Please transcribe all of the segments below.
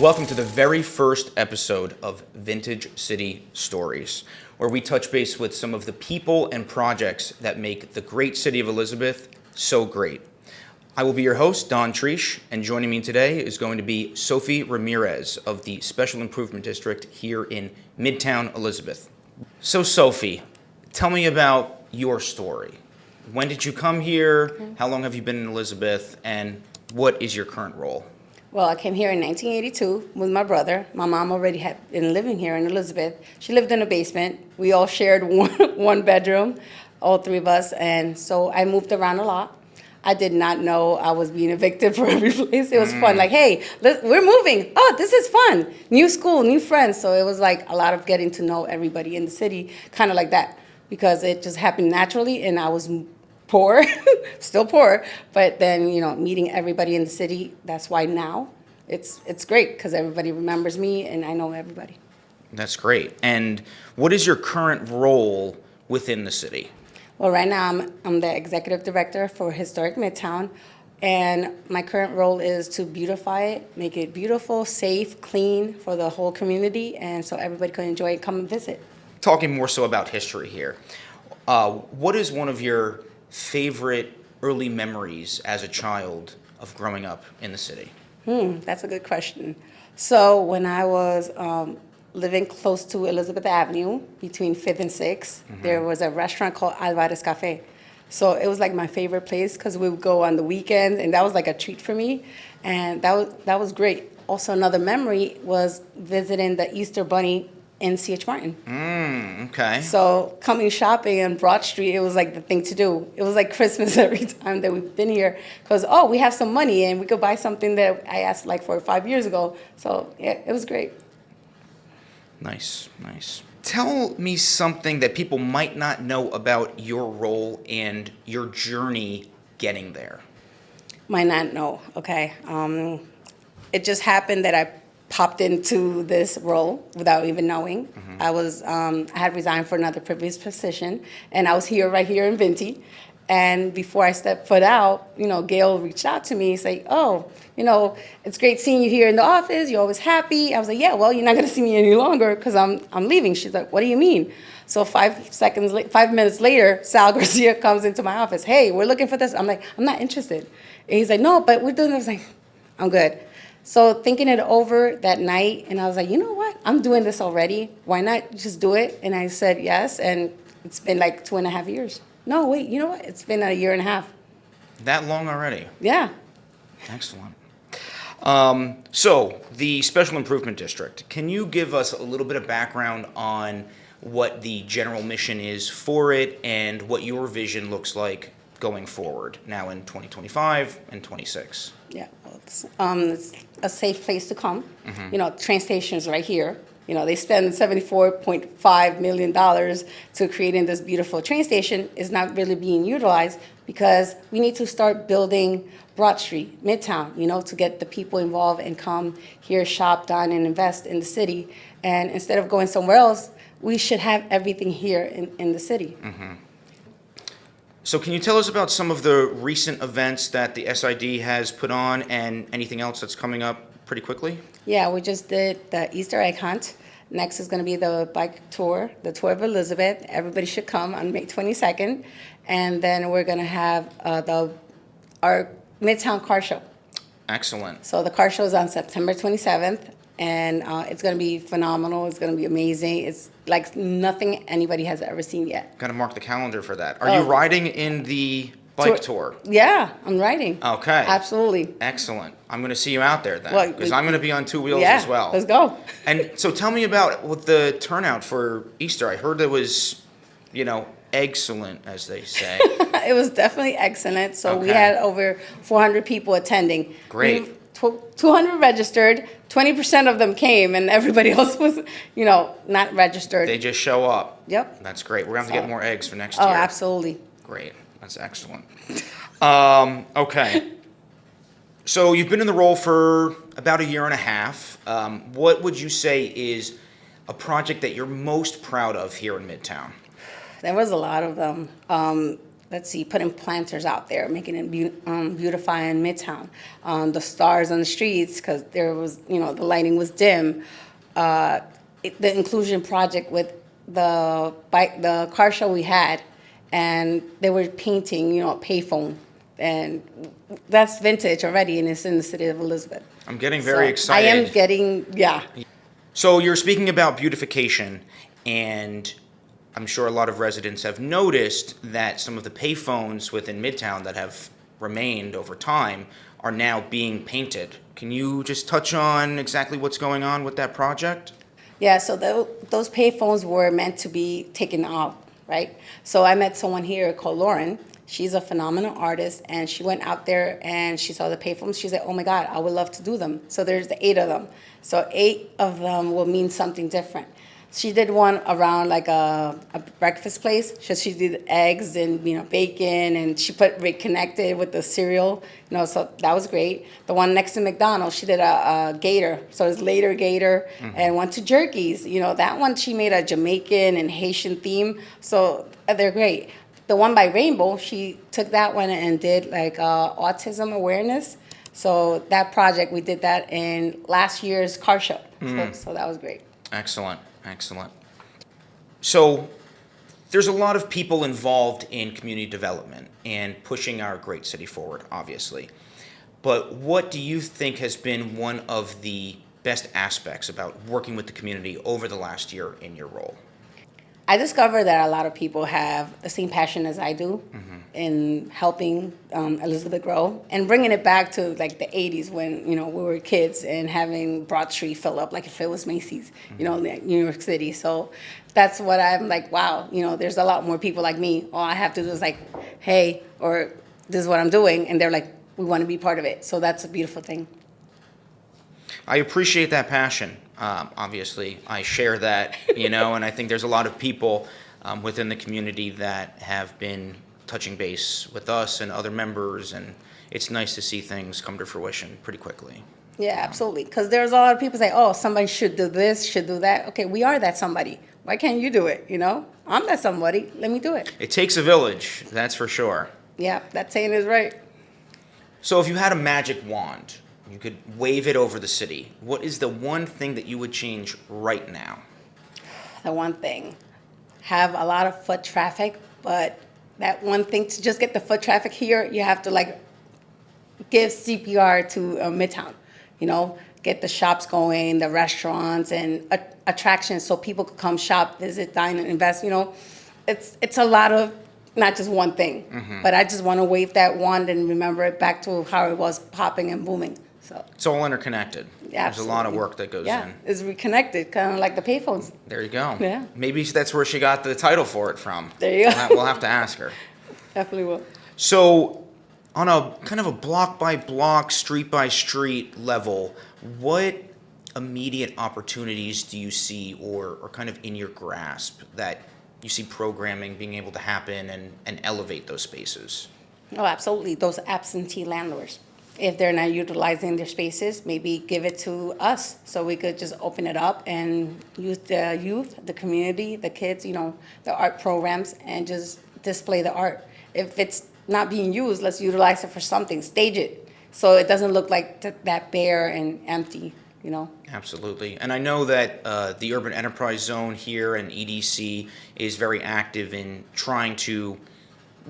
Welcome to the very first episode of Vintage City Stories, where we touch base with some of the people and projects that make the great city of Elizabeth so great. I will be your host, Don Treesh, and joining me today is going to be Sophie Ramirez of the Special Improvement District here in Midtown, Elizabeth. So Sophie, tell me about your story. When did you come here? How long have you been in Elizabeth? And what is your current role? Well, I came here in 1982 with my brother. My mom already had been living here in Elizabeth. She lived in a basement. We all shared one bedroom, all three of us, and so I moved around a lot. I did not know I was being evicted for every place. It was fun, like, hey, we're moving. Oh, this is fun. New school, new friends. So it was like a lot of getting to know everybody in the city, kind of like that, because it just happened naturally, and I was poor, still poor, but then, meeting everybody in the city, that's why now it's great, because everybody remembers me and I know everybody. That's great. And what is your current role within the city? Well, right now I'm the executive director for Historic Midtown, and my current role is to beautify it, make it beautiful, safe, clean for the whole community, and so everybody can enjoy it, come and visit. Talking more so about history here, what is one of your favorite early memories as a child of growing up in the city? That's a good question. So when I was living close to Elizabeth Avenue, between 5th and 6th, there was a restaurant called Alvarez Cafe. So it was like my favorite place because we would go on the weekends, and that was like a treat for me, and that was great. Also, another memory was visiting the Easter Bunny in C.H. Martin. Okay. So coming shopping on Broad Street, it was like the thing to do. It was like Christmas every time that we've been here because, we have some money and we could buy something that I asked like for 5 years ago. So yeah, it was great. Nice. Tell me something that people might not know about your role and your journey getting there. Might not know, okay. It just happened that I popped into this role without even knowing. I had resigned for another previous position, and I was right here in Vinty. And before I stepped foot out, Gail reached out to me, say, it's great seeing you here in the office. You're always happy. I was like, yeah, well, you're not going to see me any longer because I'm leaving. She's like, what do you mean? So 5 minutes later, Sal Garcia comes into my office. Hey, we're looking for this. I'm like, I'm not interested. And he's like, no, but we're doing this. I was like, I'm good. So thinking it over that night, and I was like, you know what? I'm doing this already. Why not just do it? And I said yes, and it's been like 2.5 years. No, wait, you know what? It's been a year and a half. That long already? Yeah. Excellent. So the Special Improvement District, can you give us a little bit of background on what the general mission is for it and what your vision looks like going forward now in 2025 and 26? Yeah, well, it's a safe place to come. Train station's right here. They spend $74.5 million to creating this beautiful train station. It's not really being utilized because we need to start building Broad Street, Midtown, to get the people involved and come here, shop, dine, and invest in the city. And instead of going somewhere else, we should have everything here in the city. So can you tell us about some of the recent events that the SID has put on and anything else that's coming up pretty quickly? Yeah, we just did the Easter egg hunt. Next is going to be the bike tour, the Tour of Elizabeth. Everybody should come on May 22nd. And then we're going to have our Midtown car show. Excellent. So the car show is on September 27th. And it's going to be phenomenal. It's going to be amazing. It's like nothing anybody has ever seen yet. Got to mark the calendar for that. Are you riding in the bike tour? Yeah, I'm riding. Okay. Absolutely. Excellent. I'm going to see you out there then, because I'm going to be on 2 wheels as well. Let's go. And so tell me about what the turnout for Easter. I heard it was, excellent, as they say. It was definitely excellent. So we had over 400 people attending. Great. 200 registered, 20% of them came, and everybody else was, not registered. They just show up. Yep. That's great. We're going to have to get more eggs for next year. Oh, absolutely. Great. That's excellent. Okay. So you've been in the role for about a year and a half. What would you say is a project that you're most proud of here in Midtown? There was a lot of them. let's see, putting planters out there, making it beautifying Midtown, the stars on the streets because there was, the lighting was dim. The inclusion project with the car show we had, and they were painting, a payphone, and that's vintage already, and it's in the city of Elizabeth. I'm getting very So excited. I am getting, yeah. So you're speaking about beautification, and I'm sure a lot of residents have noticed that some of the payphones within Midtown that have remained over time are now being painted. Can you just touch on exactly what's going on with that project? Yeah, so those payphones were meant to be taken out, right? So I met someone here called Lauren. She's a phenomenal artist, and she went out there and she saw the payphones. She said, "Oh my God, I would love to do them." So there's the 8 of them. So 8 of them will mean something different. She did one around like a breakfast place. So she did eggs and bacon, and she put reconnected with the cereal. So that was great. The one next to McDonald's, she did a gator. So it's later gator, and one to jerkies. That one she made a Jamaican and Haitian theme. So they're great. The one by Rainbow, she took that one and did like autism awareness. So that project, we did that in last year's car show. So that was great. Excellent, excellent. So there's a lot of people involved in community development and pushing our great city forward, obviously. But what do you think has been one of the best aspects about working with the community over the last year in your role? I discovered that a lot of people have the same passion as I do in helping Elizabeth grow and bringing it back to like the 80s when, we were kids and having Broad Street fill up like if it was Macy's, like New York City. So that's what I'm like, wow, there's a lot more people like me. All I have to do is like, hey, or this is what I'm doing. And they're like, we want to be part of it. So that's a beautiful thing. I appreciate that passion. Obviously, I share that, and I think there's a lot of people within the community that have been touching base with us and other members, and it's nice to see things come to fruition pretty quickly. Yeah, absolutely. Because there's a lot of people say, oh, somebody should do this, should do that. Okay, we are that somebody. Why can't you do it, I'm that somebody. Let me do it. It takes a village, that's for sure. Yeah, that saying is right. So if you had a magic wand, you could wave it over the city, what is the one thing that you would change right now? The one thing, have a lot of foot traffic, but that one thing to just get the foot traffic here, you have to like give CPR to Midtown, get the shops going, the restaurants and attractions so people could come shop, visit, dine, and invest. It's a lot of not just one thing, but I just want to wave that wand and remember it back to how it was popping and booming. So It's all interconnected. yeah, There's a lot of work that goes yeah, in. it's reconnected, kind of like the payphones. There you go. Yeah. Maybe that's where she got the title for it from. There you go. We'll have to ask her. Definitely will. So, on a kind of a block by block, street by street level, what immediate opportunities do you see or kind of in your grasp that you see programming being able to happen and elevate those spaces? Oh, absolutely. Those absentee landlords. If they're not utilizing their spaces, maybe give it to us so we could just open it up and use the youth, the community, the kids, the art programs, and just display the art. If it's not being used, let's utilize it for something. Stage it so it doesn't look like that bare and empty, Absolutely. And I know that the Urban Enterprise Zone here and EDC is very active in trying to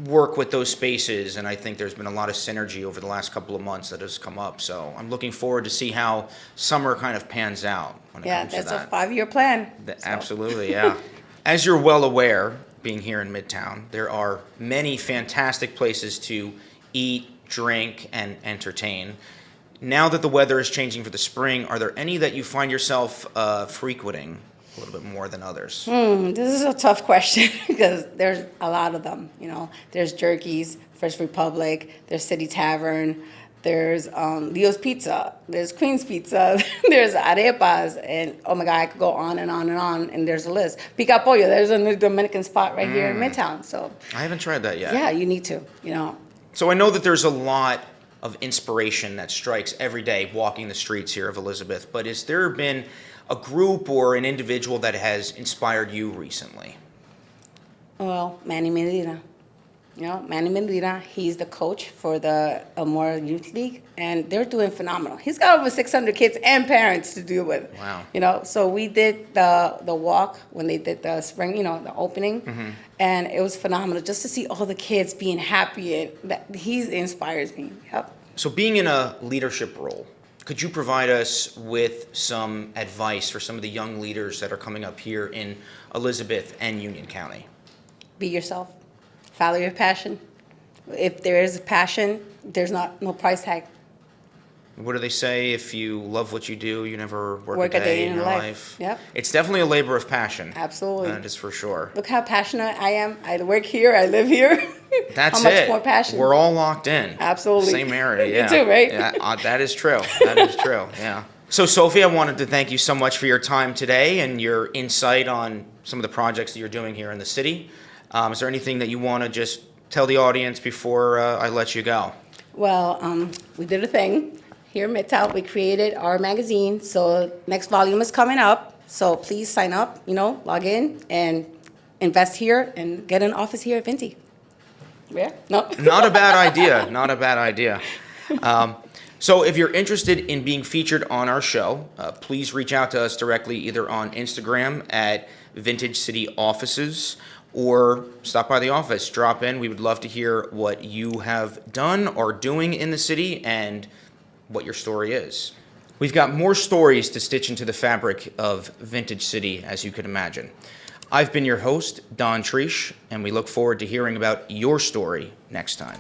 work with those spaces, and I think there's been a lot of synergy over the last couple of months that has come up. So I'm looking forward to see how summer kind of pans out when it comes to that. Yeah, that's a 5-year plan. Absolutely, yeah. As you're well aware, being here in Midtown, there are many fantastic places to eat, drink, and entertain. Now that the weather is changing for the spring, are there any that you find yourself frequenting a little bit more than others? This is a tough question because there's a lot of them. There's Jerky's, First Republic, there's City Tavern, there's Leo's Pizza, there's Queen's Pizza, there's Arepas, and oh my God, I could go on and on and on, and there's a list. Pica Pollo, there's a new Dominican spot right here in Midtown. So I haven't tried that yet. yeah, you need to. So I know that there's a lot of inspiration that strikes every day walking the streets here of Elizabeth, but has there been a group or an individual that has inspired you recently? Well, Manny Medina. You know, Manny Medina, he's the coach for the Amora Youth League, and they're doing phenomenal. He's got over 600 kids and parents to deal with. Wow. You know, so we did the walk when they did the spring, you know, the opening, and it was phenomenal just to see all the kids being happy, and that he inspires me. Yep. So being in a leadership role, could you provide us with some advice for some of the young leaders that are coming up here in Elizabeth and Union County? Be yourself. Follow your passion. If there is a passion, there's no price tag. What do they say? If you love what you do, you never work a day in your life. Yep. It's definitely a labor of passion. Absolutely. That is for sure. Look how passionate I am. I work here. I live here. That's how much it. more passion? We're all locked in. Absolutely. Same area, You yeah. too, right? Yeah, that is true. That is true, yeah. So, Sophie, I wanted to thank you so much for your time today and your insight on some of the projects that you're doing here in the city. Is there anything that you want to just tell the audience before I let you go? Well, we did a thing here in Midtown. We created our magazine. So next volume is coming up. So please sign up, you know, log in and invest here and get an office here at Vinti. Yeah? No? Not a bad idea. Not a bad idea. So if you're interested in being featured on our show, please reach out to us directly either on Instagram at Vintage City Offices or stop by the office, drop in. We would love to hear what you have done or doing in the city and what your story is. We've got more stories to stitch into the fabric of Vintage City, as you could imagine. I've been your host, Don Treesh, and we look forward to hearing about your story next time.